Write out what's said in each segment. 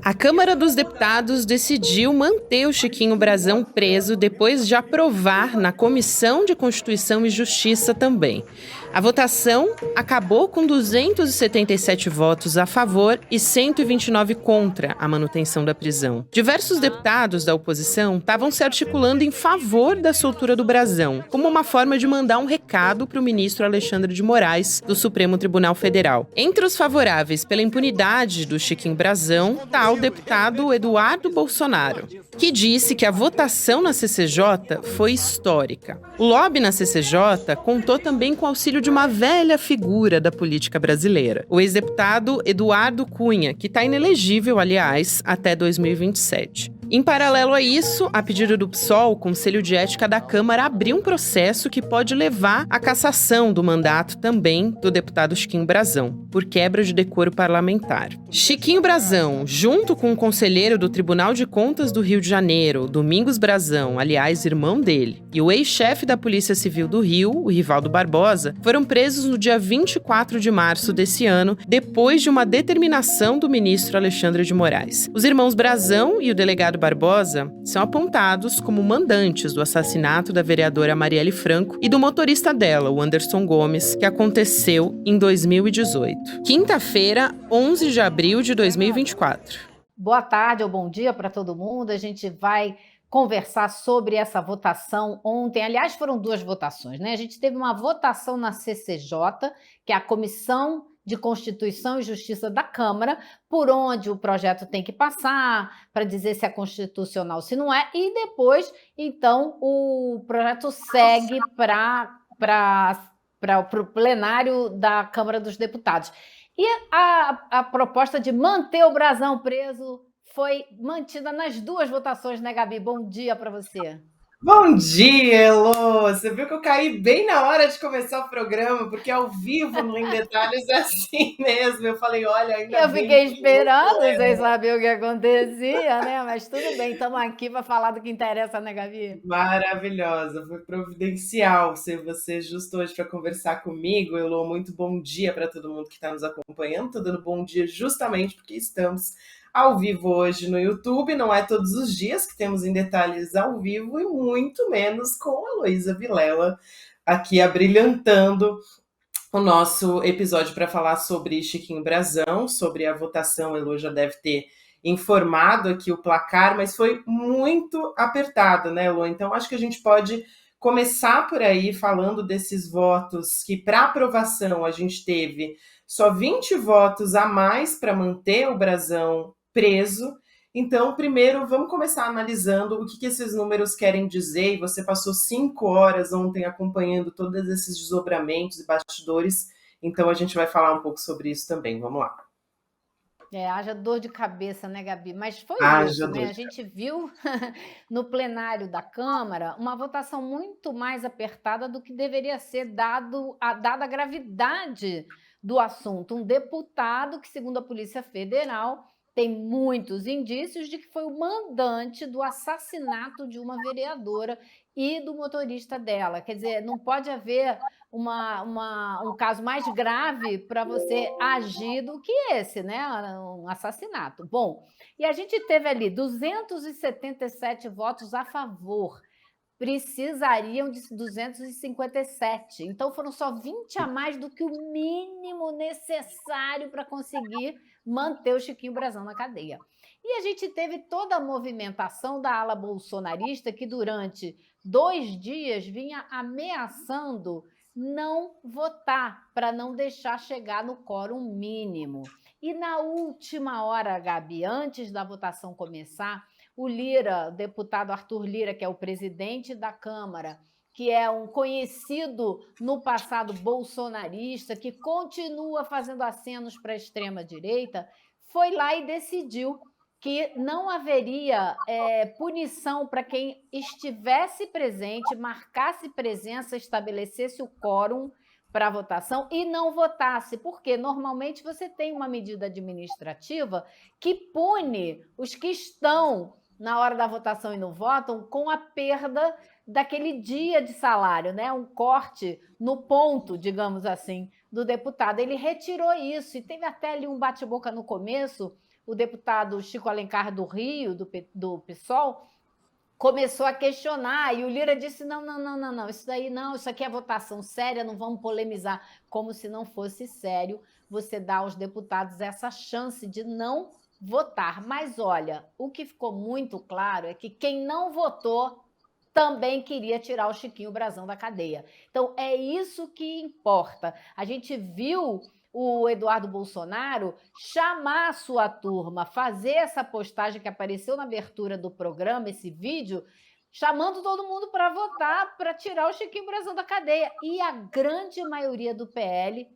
A Câmara dos Deputados decidiu manter o Chiquinho Brasão preso depois de aprovar na Comissão de Constituição e Justiça também. A votação acabou com 277 votos a favor e 129 contra a manutenção da prisão. Diversos deputados da oposição estavam se articulando em favor da soltura do Brasão, como uma forma de mandar um recado para o ministro Alexandre de Moraes, do Supremo Tribunal Federal. Entre os favoráveis pela impunidade do Chiquinho Brasão, está o deputado Eduardo Bolsonaro, que disse que a votação na CCJ foi histórica. O lobby na CCJ contou também com o auxílio de uma velha figura da política brasileira, o ex-deputado Eduardo Cunha, que está inelegível, aliás, até 2027. Em paralelo a isso, a pedido do PSOL, o Conselho de Ética da Câmara abriu um processo que pode levar à cassação do mandato também do deputado Chiquinho Brasão, por quebra de decoro parlamentar. Chiquinho Brasão, junto com o conselheiro do Tribunal de Contas do Rio de Janeiro, Domingos Brasão, aliás, irmão dele, e o ex-chefe da Polícia Civil do Rio, o Rivaldo Barbosa, foram presos no dia 24 de março desse ano, depois de uma determinação do ministro Alexandre de Moraes. Os irmãos Brasão e o delegado Barbosa são apontados como mandantes do assassinato da vereadora Marielle Franco e do motorista dela, o Anderson Gomes, que aconteceu em 2018. Quinta-feira, 11 de abril de 2024. Boa tarde ou bom dia para todo mundo. A gente vai conversar sobre essa votação ontem. Aliás, foram duas votações, né? A gente teve uma votação na CCJ, que é a Comissão de Constituição e Justiça da Câmara, por onde o projeto tem que passar, para dizer se é constitucional, se não é, e depois, então, o projeto segue para o plenário da Câmara dos Deputados. E a proposta de manter o Brasão preso foi mantida nas duas votações, né, Gabi? Bom dia para você. Bom dia, Elô! Você viu que eu caí bem na hora de começar o programa, porque ao vivo, no Em Detalhes, é assim mesmo. Eu falei, olha, ainda eu bem fiquei esperando, sem saber o que acontecia, né? Mas tudo bem, estamos aqui para falar do que interessa, né, Gabi? Maravilhosa, foi providencial ser você justo hoje para conversar comigo. Elô, muito bom dia para todo mundo que está nos acompanhando. Estou dando bom dia justamente porque estamos ao vivo hoje no YouTube. Não é todos os dias que temos Em Detalhes ao vivo e muito menos com a Heloísa Vilela aqui abrilhantando o nosso episódio para falar sobre Chiquinho Brasão, sobre a votação. Elô já deve ter informado aqui o placar, mas foi muito apertado, né, Elô? Então acho que a gente pode começar por aí falando desses votos que para aprovação a gente teve só 20 votos a mais para manter o Brasão preso. Então, primeiro, vamos começar analisando o que esses números querem dizer. E você passou 5 horas ontem acompanhando todos esses desdobramentos e bastidores, então a gente vai falar um pouco sobre isso também. Vamos lá. Haja dor de cabeça, né, Gabi? Mas foi isso, né? A gente viu no plenário da Câmara uma votação muito mais apertada do que deveria ser dada a gravidade do assunto. Um deputado que, segundo a Polícia Federal, tem muitos indícios de que foi o mandante do assassinato de uma vereadora e do motorista dela. Quer dizer, não pode haver um caso mais grave para você agir do que esse, né? Um assassinato. Bom, e a gente teve ali 277 votos a favor, precisariam de 257. Então, foram só 20 a mais do que o mínimo necessário para conseguir manter o Chiquinho Brasão na cadeia. E a gente teve toda a movimentação da ala bolsonarista que, durante 2 dias, vinha ameaçando não votar, para não deixar chegar no quórum mínimo. E na última hora, Gabi, antes da votação começar, o Lira, o deputado Arthur Lira, que é o presidente da Câmara, que é um conhecido no passado bolsonarista, que continua fazendo acenos para a extrema-direita, foi lá e decidiu que não haveria punição para quem estivesse presente, marcasse presença, estabelecesse o quórum para a votação e não votasse, porque normalmente você tem uma medida administrativa que pune os que estão na hora da votação e não votam com a perda daquele dia de salário, né? Um corte no ponto, digamos assim, do deputado. Ele retirou isso e teve até ali um bate-boca no começo. o deputado Chico Alencar do Rio, do PSOL, começou a questionar, e o Lira disse, não, isso daí não, isso aqui é votação séria, não vamos polemizar, como se não fosse sério você dar aos deputados essa chance de não votar. Mas, olha, o que ficou muito claro é que quem não votou também queria tirar o Chiquinho Brasão da cadeia. Então, é isso que importa. A gente viu o Eduardo Bolsonaro chamar a sua turma, fazer essa postagem que apareceu na abertura do programa, esse vídeo, chamando todo mundo para votar, para tirar o Chiquinho Brasão da cadeia. E a grande maioria do PL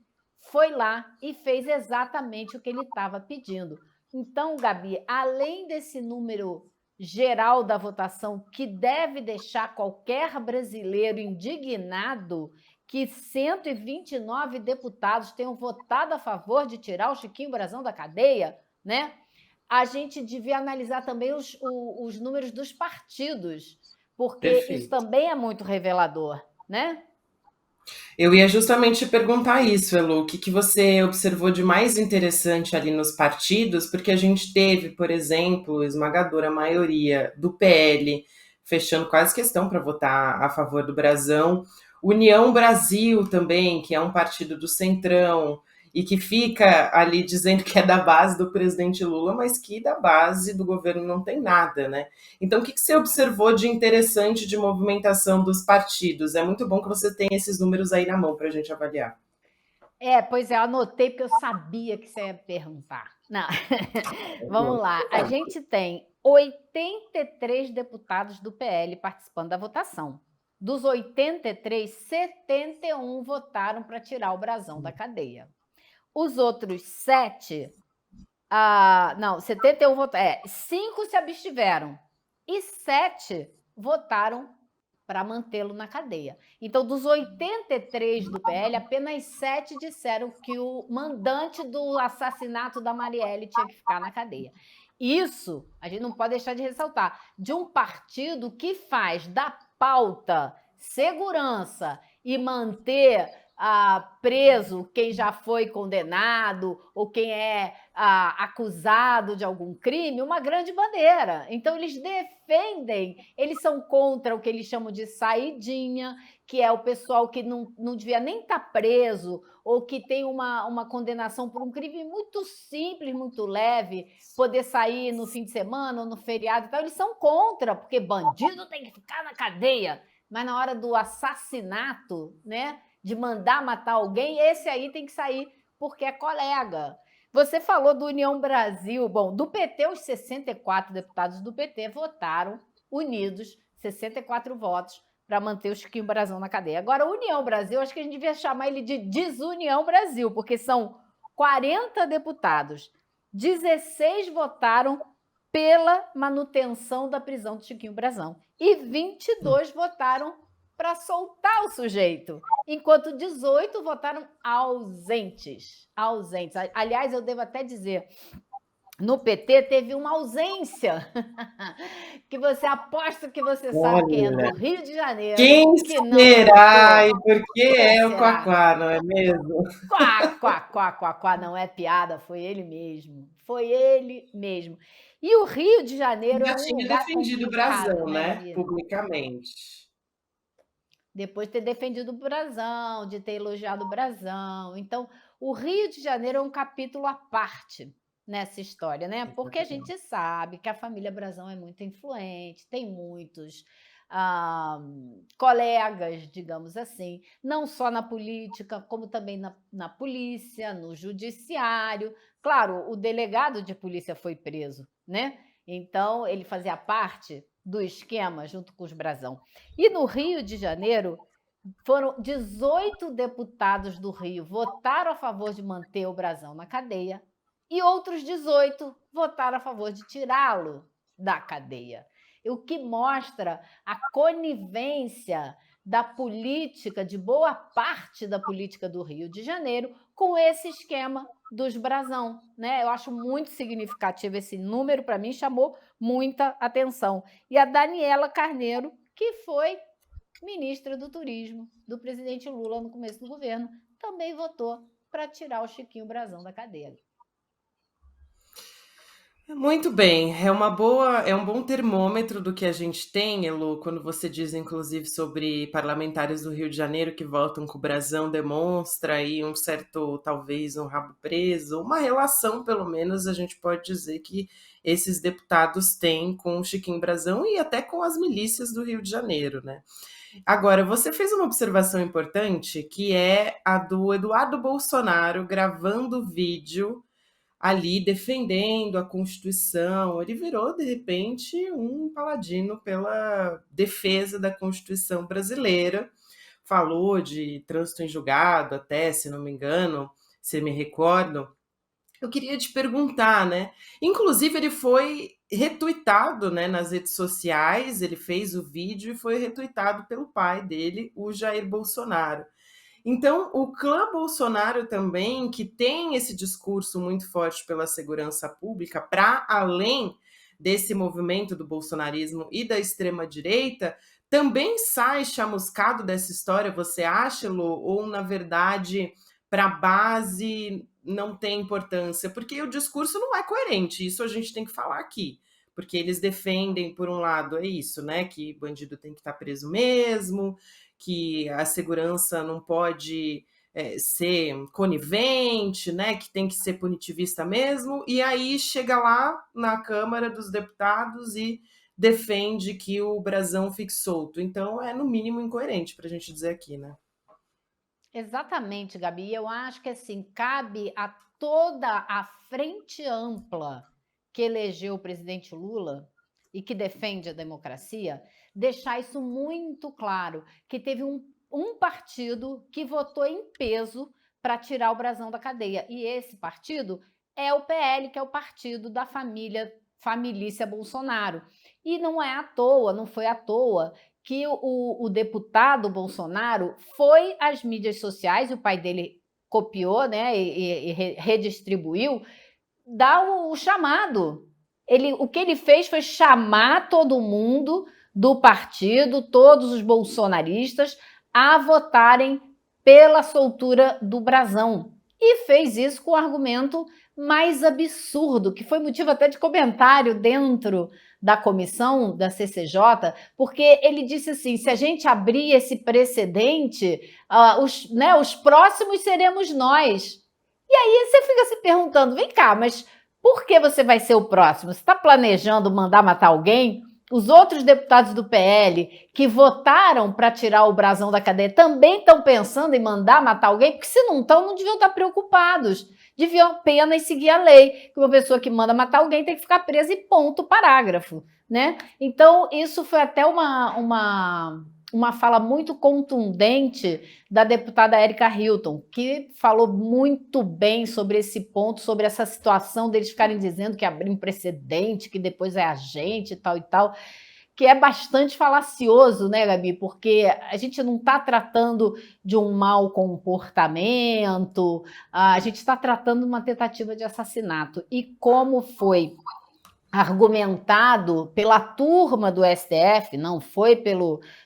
foi lá e fez exatamente o que ele estava pedindo. Então, Gabi, além desse número geral da votação, que deve deixar qualquer brasileiro indignado, que 129 deputados tenham votado a favor de tirar o Chiquinho Brasão da cadeia, né? A gente devia analisar também os números dos partidos, porque Perfeito. Isso também é muito revelador, né? Eu ia justamente perguntar isso, Elu, o que você observou de mais interessante ali nos partidos, porque a gente teve, por exemplo, esmagadora maioria do PL fechando quase questão para votar a favor do Brasão, União Brasil também, que é um partido do Centrão, e que fica ali dizendo que é da base do presidente Lula, mas que da base do governo não tem nada, né? Então, o que você observou de interessante de movimentação dos partidos? É muito bom que você tenha esses números aí na mão para a gente avaliar. Pois é, eu anotei porque eu sabia que você ia perguntar. Não, vamos lá. A gente tem 83 deputados do PL participando da votação. Dos 83, 71 votaram para tirar o Brasão da cadeia. Os outros 7, 71 votaram, 5 se abstiveram e 7 votaram para mantê-lo na cadeia. Então, dos 83 do PL, apenas 7 disseram que o mandante do assassinato da Marielle tinha que ficar na cadeia. Isso, a gente não pode deixar de ressaltar, de um partido que faz da pauta segurança e manter preso quem já foi condenado ou quem é acusado de algum crime, uma grande bandeira. Então, eles defendem, eles são contra o que eles chamam de saidinha, que é o pessoal que não devia nem estar preso ou que tem uma condenação por um crime muito simples, muito leve, poder sair no fim de semana ou no feriado e tal. Eles são contra, porque bandido tem que ficar na cadeia. Mas na hora do assassinato, né, de mandar matar alguém, esse aí tem que sair porque é colega. Você falou do União Brasil. Bom, do PT, os 64 deputados do PT votaram unidos, 64 votos, para manter o Chiquinho Brasão na cadeia. Agora, União Brasil, acho que a gente devia chamar ele de Desunião Brasil, porque são 40 deputados, 16 votaram pela manutenção da prisão do Chiquinho Brasão e 22 votaram para soltar o sujeito, enquanto 18 votaram ausentes. Aliás, eu devo até dizer, no PT teve uma ausência que você aposta que você sabe quem é, do Rio de Janeiro. Quem será? E por que é o Quaquá, não é mesmo? Quá, não é piada, foi ele mesmo. Foi ele mesmo. E o Rio de Janeiro já tinha defendido o Brasão, né? Publicamente. Depois de ter defendido o Brasão, de ter elogiado o Brasão. Então, o Rio de Janeiro é um capítulo à parte nessa história, né? Porque a gente sabe que a família Brasão é muito influente, tem muitos colegas, digamos assim, não só na política, como também na polícia, no judiciário. Claro, o delegado de polícia foi preso, né? Então, ele fazia parte do esquema junto com os Brasão. E no Rio de Janeiro, foram 18 deputados do Rio votaram a favor de manter o Brasão na cadeia e outros 18 votaram a favor de tirá-lo da cadeia. O que mostra a conivência da política, de boa parte da política do Rio de Janeiro, com esse esquema dos Brasão, né? Eu acho muito significativo esse número, para mim chamou muita atenção. E a Daniela Carneiro, que foi ministra do Turismo do presidente Lula no começo do governo, também votou para tirar o Chiquinho Brasão da cadeia. Muito bem, é um bom termômetro do que a gente tem, Elo, quando você diz, inclusive, sobre parlamentares do Rio de Janeiro que votam com o brasão, demonstra aí um certo, talvez, um rabo preso, uma relação, pelo menos, a gente pode dizer que esses deputados têm com o Chiquinho Brasão e até com as milícias do Rio de Janeiro, né? Agora, você fez uma observação importante, que é a do Eduardo Bolsonaro gravando vídeo ali defendendo a Constituição. Ele virou, de repente, um paladino pela defesa da Constituição brasileira. Falou de trânsito em julgado, até, se não me engano, se me recordo. Eu queria te perguntar, né? Inclusive, ele foi retuitado, né, nas redes sociais, ele fez o vídeo e foi retuitado pelo pai dele, o Jair Bolsonaro. Então, o clã Bolsonaro também, que tem esse discurso muito forte pela segurança pública, para além desse movimento do bolsonarismo e da extrema-direita, também sai chamuscado dessa história, você acha, Lô? Ou, na verdade, para a base não tem importância? Porque o discurso não é coerente, isso a gente tem que falar aqui. Porque eles defendem, por um lado, é isso, né? Que bandido tem que estar preso mesmo, que a segurança não pode ser conivente, né, que tem que ser punitivista mesmo, e aí chega lá na Câmara dos Deputados e defende que o brasão fique solto. Então é no mínimo incoerente, para a gente dizer aqui, né? Exatamente, Gabi. Eu acho que assim cabe a toda a frente ampla que elegeu o presidente Lula e que defende a democracia, deixar isso muito claro, que teve um partido que votou em peso para tirar o brasão da cadeia. E esse partido é o PL, que é o partido da família Bolsonaro. E não é à toa, não foi à toa que o deputado Bolsonaro foi às mídias sociais, e o pai dele copiou, né, e redistribuiu, dá o chamado. O que ele fez foi chamar todo mundo do partido, todos os bolsonaristas, a votarem pela soltura do brasão. E fez isso com o argumento mais absurdo, que foi motivo até de comentário dentro da comissão da CCJ, porque ele disse assim: se a gente abrir esse precedente, os próximos seremos nós. E aí você fica se perguntando, vem cá, mas por que você vai ser o próximo? Você está planejando mandar matar alguém? Os outros deputados do PL que votaram para tirar o brasão da cadeia também estão pensando em mandar matar alguém? Porque se não estão, não deviam estar preocupados. Deviam apenas seguir a lei, que uma pessoa que manda matar alguém tem que ficar presa e ponto, parágrafo, né? Então, isso foi até uma fala muito contundente da deputada Érica Hilton, que falou muito bem sobre esse ponto, sobre essa situação deles ficarem dizendo que abriu um precedente, que depois é a gente e tal, que é bastante falacioso, né, Gabi? Porque a gente não está tratando de um mau comportamento, a gente está tratando de uma tentativa de assassinato. E como foi argumentado pela turma do STF, não foi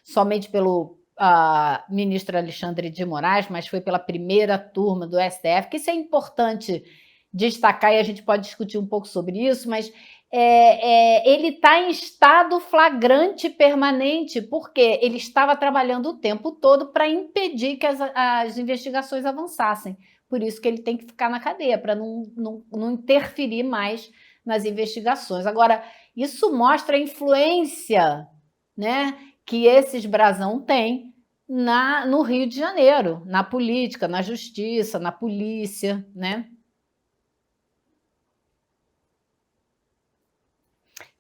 somente pelo ministro Alexandre de Moraes, mas foi pela primeira turma do STF, que isso é importante destacar, e a gente pode discutir um pouco sobre isso, mas ele está em estado flagrante permanente, porque ele estava trabalhando o tempo todo para impedir que as investigações avançassem. Por isso que ele tem que ficar na cadeia, para não interferir mais nas investigações. Agora, isso mostra a influência, né, que esses brasão têm no Rio de Janeiro, na política, na justiça, na polícia, né?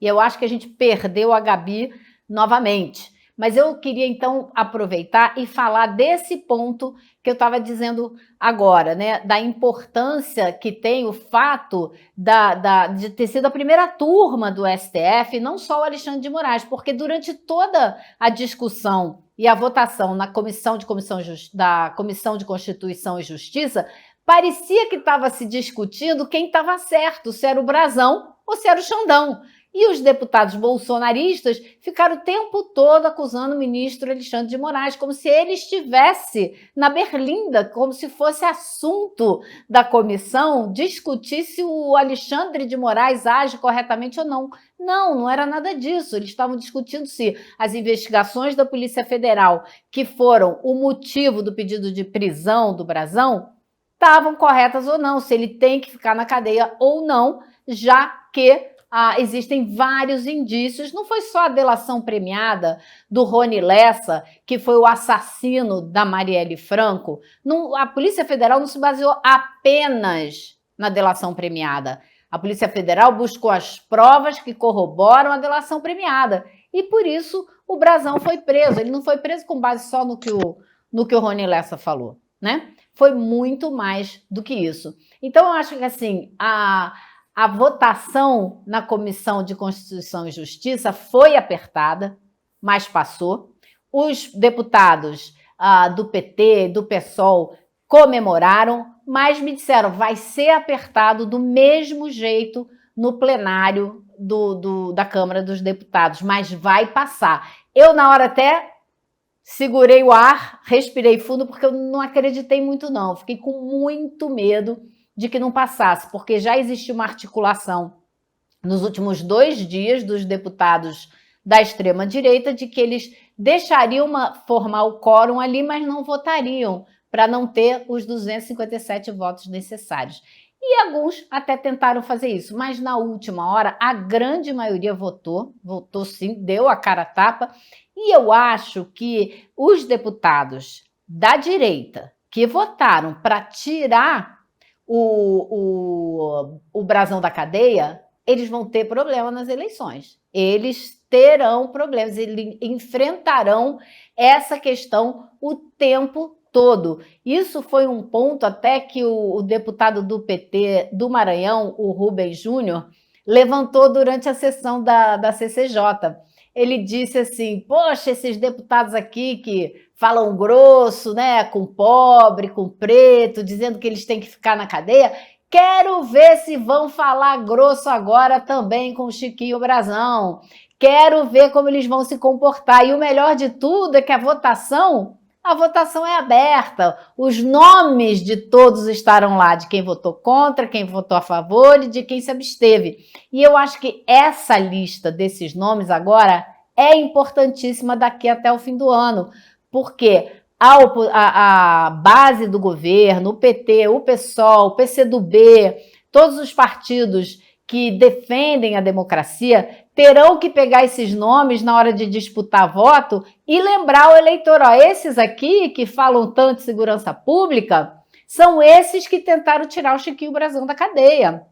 E eu acho que a gente perdeu a Gabi novamente. Mas eu queria, então, aproveitar e falar desse ponto que eu estava dizendo agora, né? Da importância que tem o fato de ter sido a primeira turma do STF, não só o Alexandre de Moraes, porque durante toda a discussão e a votação da Comissão de Constituição e Justiça, parecia que estava se discutindo quem estava certo, se era o Brasão ou se era o Xandão. E os deputados bolsonaristas ficaram o tempo todo acusando o ministro Alexandre de Moraes, como se ele estivesse na berlinda, como se fosse assunto da comissão discutir se o Alexandre de Moraes age corretamente ou não. Não, não era nada disso. Eles estavam discutindo se as investigações da Polícia Federal, que foram o motivo do pedido de prisão do Brazão, estavam corretas ou não, se ele tem que ficar na cadeia ou não, já que existem vários indícios. Não foi só a delação premiada do Rony Lessa, que foi o assassino da Marielle Franco. Não, a Polícia Federal não se baseou apenas na delação premiada. A Polícia Federal buscou as provas que corroboram a delação premiada. E por isso o Brazão foi preso. Ele não foi preso com base só no que o Rony Lessa falou, né? Foi muito mais do que isso. Então, eu acho que assim, a votação na Comissão de Constituição e Justiça foi apertada, mas passou. Os deputados do PT, do PSOL, comemoraram, mas me disseram, vai ser apertado do mesmo jeito no plenário da Câmara dos Deputados, mas vai passar. Eu, na hora, até segurei o ar, respirei fundo, porque eu não acreditei muito, não. Fiquei com muito medo de que não passasse, porque já existiu uma articulação nos últimos 2 dias dos deputados da extrema-direita de que eles deixariam formar o quórum ali, mas não votariam, para não ter os 257 votos necessários. E alguns até tentaram fazer isso, mas na última hora a grande maioria votou sim, deu a cara a tapa, e eu acho que os deputados da direita que votaram para tirar o Brazão da cadeia, eles vão ter problema nas eleições. Eles terão problemas, eles enfrentarão essa questão o tempo todo. Isso foi um ponto até que o deputado do PT do Maranhão, o Rubens Júnior, levantou durante a sessão da CCJ. Ele disse assim, poxa, esses deputados aqui que falam grosso, né, com pobre, com preto, dizendo que eles têm que ficar na cadeia, quero ver se vão falar grosso agora também com o Chiquinho Brazão. Quero ver como eles vão se comportar. E o melhor de tudo é que a votação é aberta. Os nomes de todos estarão lá, de quem votou contra, quem votou a favor e de quem se absteve. E eu acho que essa lista desses nomes agora é importantíssima daqui até o fim do ano, porque a base do governo, o PT, o PSOL, o PCdoB, todos os partidos que defendem a democracia terão que pegar esses nomes na hora de disputar voto e lembrar o eleitor, ó, esses aqui que falam tanto de segurança pública são esses que tentaram tirar o Chiquinho Brazão da cadeia.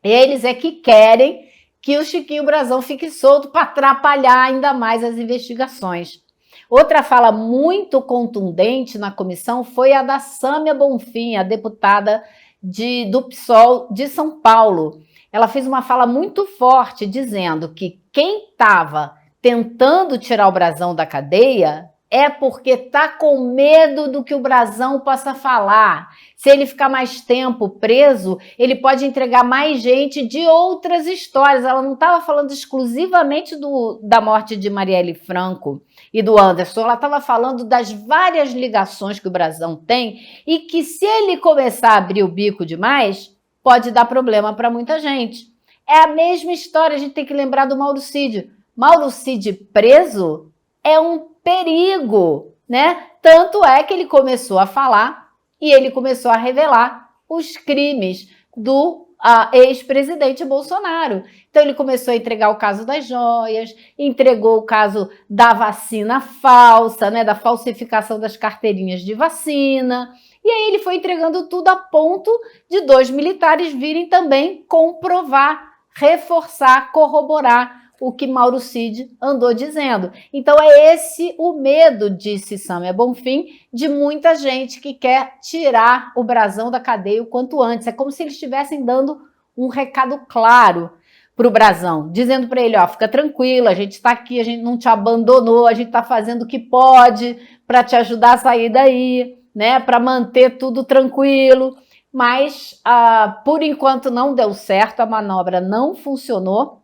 Eles é que querem que o Chiquinho Brazão fique solto para atrapalhar ainda mais as investigações. Outra fala muito contundente na comissão foi a da Sâmia Bonfim, a deputada do PSOL de São Paulo. Ela fez uma fala muito forte dizendo que quem estava tentando tirar o Brazão da cadeia é porque está com medo do que o Brazão possa falar. Se ele ficar mais tempo preso, ele pode entregar mais gente de outras histórias. Ela não estava falando exclusivamente da morte de Marielle Franco e do Anderson, ela estava falando das várias ligações que o Brazão tem e que se ele começar a abrir o bico demais, pode dar problema para muita gente. É a mesma história, a gente tem que lembrar do Mauro Cid. Mauro Cid preso é um perigo, né? Tanto é que ele começou a falar e ele começou a revelar os crimes do ex-presidente Bolsonaro. Então ele começou a entregar o caso das joias, entregou o caso da vacina falsa, né? Da falsificação das carteirinhas de vacina. E aí ele foi entregando tudo a ponto de 2 militares virem também comprovar, reforçar, corroborar o que Mauro Cid andou dizendo. Então é esse o medo, disse Sâmia Bonfim, de muita gente que quer tirar o Brazão da cadeia o quanto antes. É como se eles estivessem dando um recado claro para o Brazão, dizendo para ele, ó, fica tranquilo, a gente está aqui, a gente não te abandonou, a gente está fazendo o que pode para te ajudar a sair daí, né, para manter tudo tranquilo. Mas, por enquanto, não deu certo, a manobra não funcionou.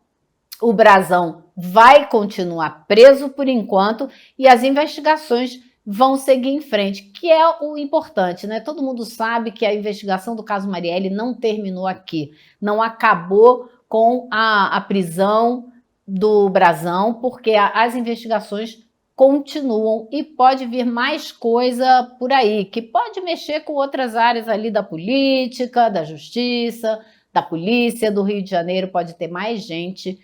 o Brazão vai continuar preso por enquanto e as investigações vão seguir em frente, que é o importante, né? Todo mundo sabe que a investigação do caso Marielle não terminou aqui, não acabou com a prisão do Brazão, porque as investigações continuam e pode vir mais coisa por aí, que pode mexer com outras áreas ali da política, da justiça, da polícia do Rio de Janeiro, pode ter mais gente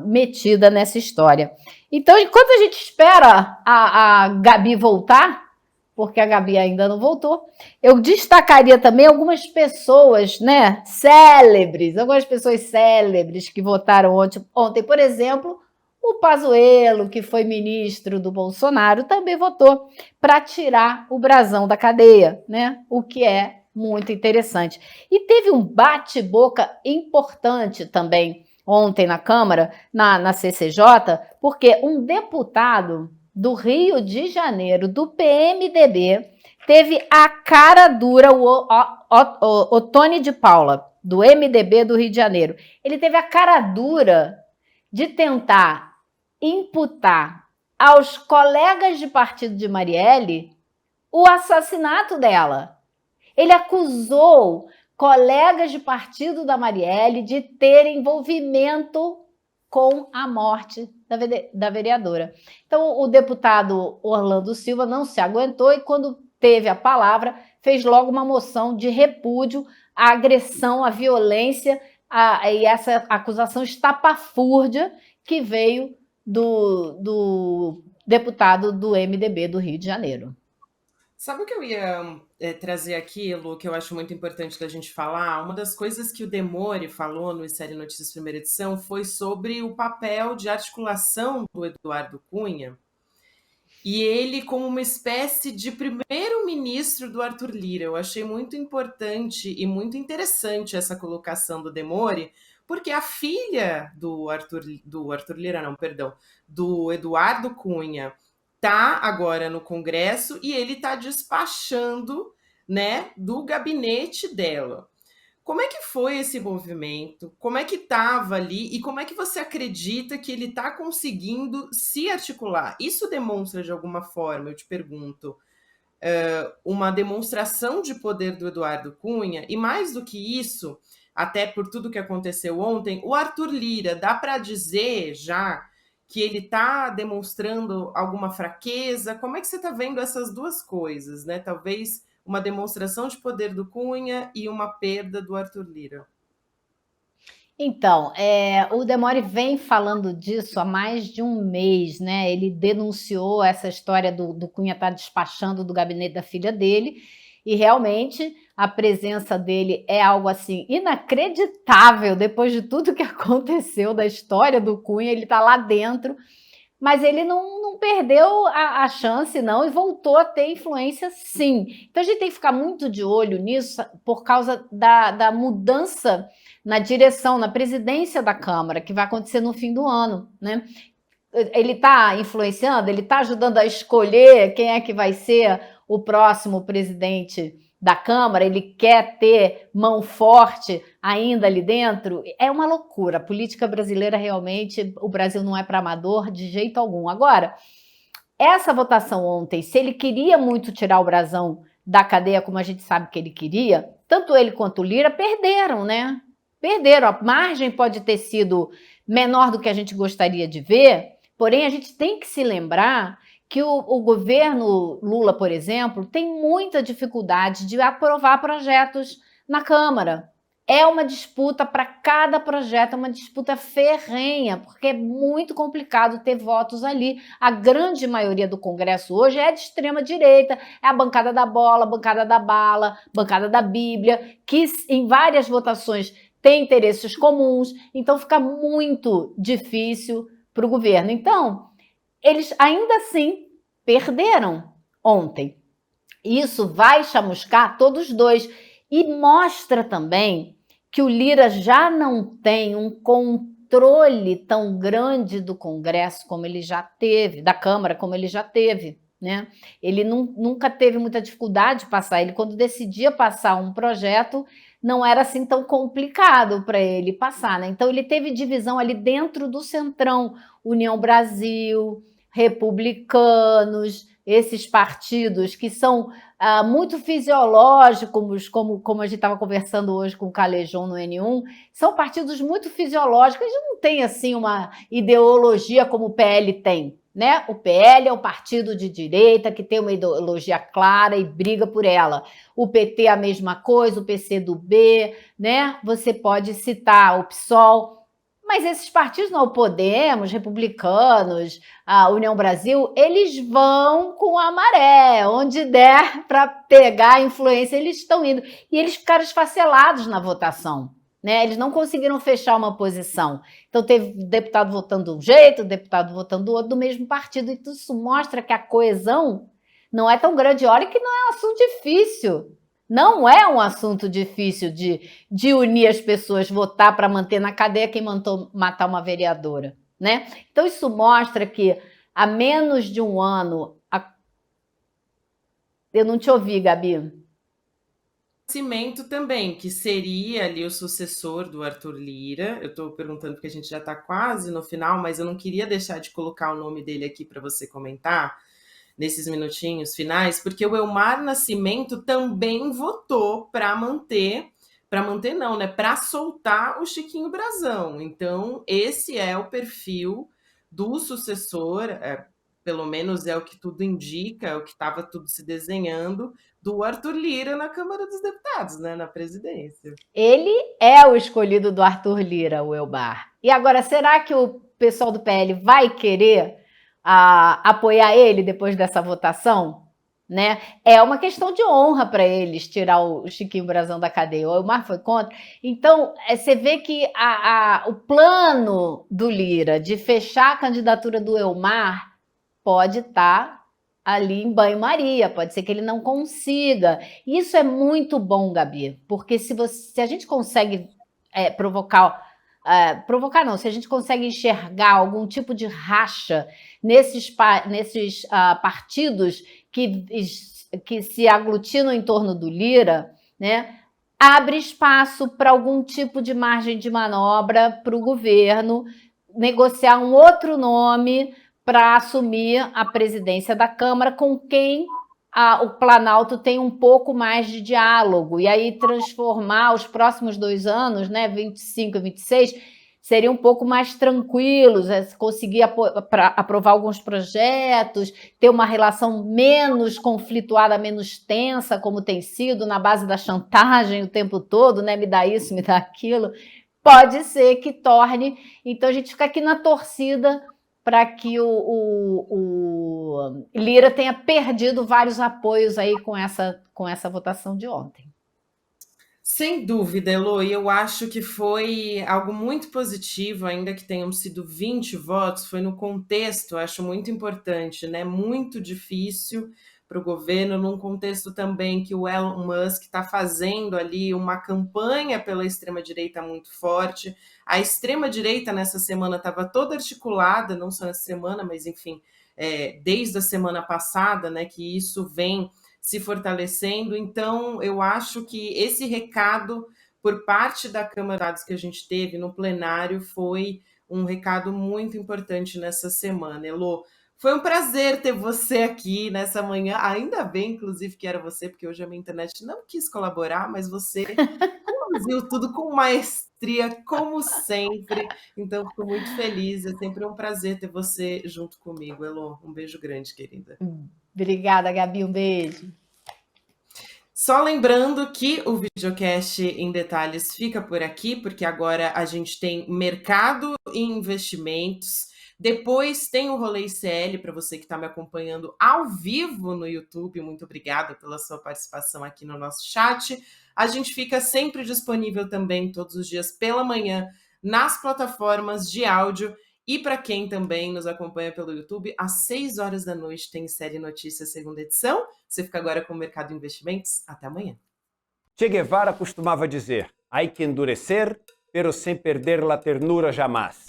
metida nessa história. Então, enquanto a gente espera a Gabi voltar, porque a Gabi ainda não voltou, eu destacaria também algumas pessoas, né, célebres, algumas pessoas célebres que votaram ontem. Por exemplo, o Pazuello, que foi ministro do Bolsonaro, também votou para tirar o Brazão da cadeia, né? O que é muito interessante. E teve um bate-boca importante também ontem na Câmara, na CCJ, porque um deputado do Rio de Janeiro, do PMDB, teve a cara dura, o Tony de Paula, do MDB do Rio de Janeiro. Ele teve a cara dura de tentar imputar aos colegas de partido de Marielle o assassinato dela. Ele acusou colegas de partido da Marielle de terem envolvimento com a morte da vereadora. Então, o deputado Orlando Silva não se aguentou e, quando teve a palavra, fez logo uma moção de repúdio à agressão, à violência e essa acusação estapafúrdia que veio do deputado do MDB do Rio de Janeiro. Sabe o que eu ia trazer aqui, Lu, que eu acho muito importante da gente falar? Uma das coisas que o Demore falou no Série Notícias primeira edição foi sobre o papel de articulação do Eduardo Cunha e ele como uma espécie de primeiro-ministro do Arthur Lira. Eu achei muito importante e muito interessante essa colocação do Demore, porque a filha do Eduardo Cunha está agora no Congresso e ele está despachando, né, do gabinete dela. Como é que foi esse movimento? Como é que estava ali? E como é que você acredita que ele está conseguindo se articular? Isso demonstra, de alguma forma, eu te pergunto, uma demonstração de poder do Eduardo Cunha? E mais do que isso, até por tudo que aconteceu ontem, o Arthur Lira, dá para dizer já que ele está demonstrando alguma fraqueza? Como é que você está vendo essas duas coisas, né? Talvez uma demonstração de poder do Cunha e uma perda do Arthur Lira. Então, o Demore vem falando disso há mais de um mês, né? Ele denunciou essa história do Cunha estar despachando do gabinete da filha dele, e realmente a presença dele é algo assim inacreditável depois de tudo que aconteceu da história do Cunha. Ele está lá dentro, mas ele não perdeu a chance, não, e voltou a ter influência, sim. Então a gente tem que ficar muito de olho nisso por causa da mudança na direção, na presidência da Câmara, que vai acontecer no fim do ano, né? Ele está influenciando, ele está ajudando a escolher quem é que vai ser o próximo presidente da Câmara, ele quer ter mão forte ainda ali dentro. É uma loucura. A política brasileira, realmente, o Brasil não é para amador de jeito algum. Agora, essa votação ontem, se ele queria muito tirar o Brazão da cadeia, como a gente sabe que ele queria, tanto ele quanto o Lira perderam, né? Perderam. A margem pode ter sido menor do que a gente gostaria de ver, porém a gente tem que se lembrar que o governo Lula, por exemplo, tem muita dificuldade de aprovar projetos na Câmara. É uma disputa para cada projeto, é uma disputa ferrenha, porque é muito complicado ter votos ali. A grande maioria do Congresso hoje é de extrema direita, é a bancada da bola, a bancada da bala, bancada da Bíblia, que em várias votações tem interesses comuns, então fica muito difícil para o governo. Então, eles ainda assim perderam ontem. Isso vai chamuscar todos os dois e mostra também que o Lira já não tem um controle tão grande do Congresso como ele já teve, da Câmara como ele já teve, né? Ele nunca teve muita dificuldade de passar. Ele, quando decidia passar um projeto, não era assim tão complicado para ele passar, né? Então ele teve divisão ali dentro do Centrão, União Brasil, Republicanos, esses partidos que são muito fisiológicos, como a gente estava conversando hoje com o Calejão no N1, são partidos muito fisiológicos, eles não têm assim uma ideologia como o PL tem. Né? O PL é um partido de direita que tem uma ideologia clara e briga por ela. O PT é a mesma coisa, o PCdoB, né? Você pode citar o PSOL, mas esses partidos, não, o Podemos, Republicanos, a União Brasil, eles vão com a maré, onde der para pegar a influência, eles estão indo. E eles ficaram esfacelados na votação. Né? Eles não conseguiram fechar uma posição. Então, teve deputado votando de um jeito, deputado votando do outro, do mesmo partido. E isso mostra que a coesão não é tão grande. Olha que não é um assunto difícil. Não é um assunto difícil de unir as pessoas, votar para manter na cadeia quem mandou matar uma vereadora. Né? Então, isso mostra que há menos de um ano... Eu não te ouvi, Gabi. Nascimento também, que seria ali o sucessor do Arthur Lira. Eu estou perguntando porque a gente já está quase no final, mas eu não queria deixar de colocar o nome dele aqui para você comentar nesses minutinhos finais, porque o Elmar Nascimento também votou para não, né? Para soltar o Chiquinho Brazão. Então, esse é o perfil do sucessor, pelo menos é o que tudo indica, é o que estava tudo se desenhando, do Arthur Lira na Câmara dos Deputados, né, na presidência. Ele é o escolhido do Arthur Lira, o Elmar. E agora, será que o pessoal do PL vai querer apoiar ele depois dessa votação? Né? É uma questão de honra para eles tirar o Chiquinho Brazão da cadeia. O Elmar foi contra. Então, você vê que o plano do Lira de fechar a candidatura do Elmar pode estar ali em banho-maria, pode ser que ele não consiga. Isso é muito bom, Gabi, porque se a gente consegue provocar não, se a gente consegue enxergar algum tipo de racha nesses partidos que se aglutinam em torno do Lira, né, abre espaço para algum tipo de margem de manobra para o governo negociar um outro nome para assumir a presidência da Câmara com quem o Planalto tem um pouco mais de diálogo, e aí transformar os próximos 2 anos, né, 25 e 26, seriam um pouco mais tranquilos, conseguir aprovar alguns projetos, ter uma relação menos conflituada, menos tensa, como tem sido, na base da chantagem o tempo todo, né, me dá isso, me dá aquilo, pode ser que torne. Então a gente fica aqui na torcida para que o Lira tenha perdido vários apoios aí com essa votação de ontem. Sem dúvida, Elo, e eu acho que foi algo muito positivo, ainda que tenham sido 20 votos, foi no contexto, acho muito importante, né? Muito difícil para o governo, num contexto também que o Elon Musk está fazendo ali uma campanha pela extrema-direita muito forte. A extrema-direita nessa semana estava toda articulada, não só nessa semana, mas enfim, desde a semana passada, né, que isso vem se fortalecendo. Então, eu acho que esse recado por parte da Câmara de Deputados que a gente teve no plenário foi um recado muito importante nessa semana. Elô, foi um prazer ter você aqui nessa manhã, ainda bem, inclusive, que era você, porque hoje a minha internet não quis colaborar, mas você conduziu tudo com maestria, como sempre, então fico muito feliz, é sempre um prazer ter você junto comigo, Elô. Um beijo grande, querida. Obrigada, Gabi, um beijo. Só lembrando que o videocast em detalhes fica por aqui, porque agora a gente tem mercado e investimentos. Depois tem o Rolê ICL para você que está me acompanhando ao vivo no YouTube. Muito obrigada pela sua participação aqui no nosso chat. A gente fica sempre disponível também todos os dias pela manhã nas plataformas de áudio. E para quem também nos acompanha pelo YouTube, às 6 horas da noite tem Série Notícias, segunda edição. Você fica agora com o Mercado de Investimentos. Até amanhã. Che Guevara costumava dizer: "Hay que endurecer, pero sem perder la ternura jamais."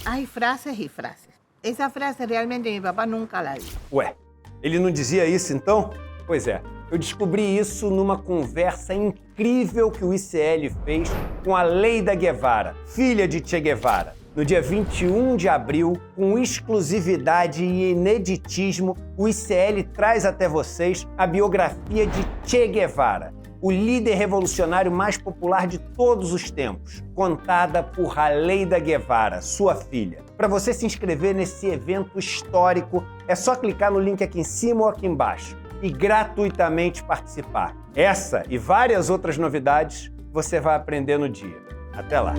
Hay frases y frases. Esa frase realmente mi papá nunca la dijo. Ué, ele não dizia isso então? Pois é, Eu descobri isso numa conversa incrível que o ICL fez com a Leida Guevara, filha de Che Guevara. No dia 21 de abril, com exclusividade e ineditismo, o ICL traz até vocês a biografia de Che Guevara, o líder revolucionário mais popular de todos os tempos, contada por Leida Guevara, sua filha. Para você se inscrever nesse evento histórico, é só clicar no link aqui em cima ou aqui embaixo e gratuitamente participar. Essa e várias outras novidades você vai aprender no dia. Até lá!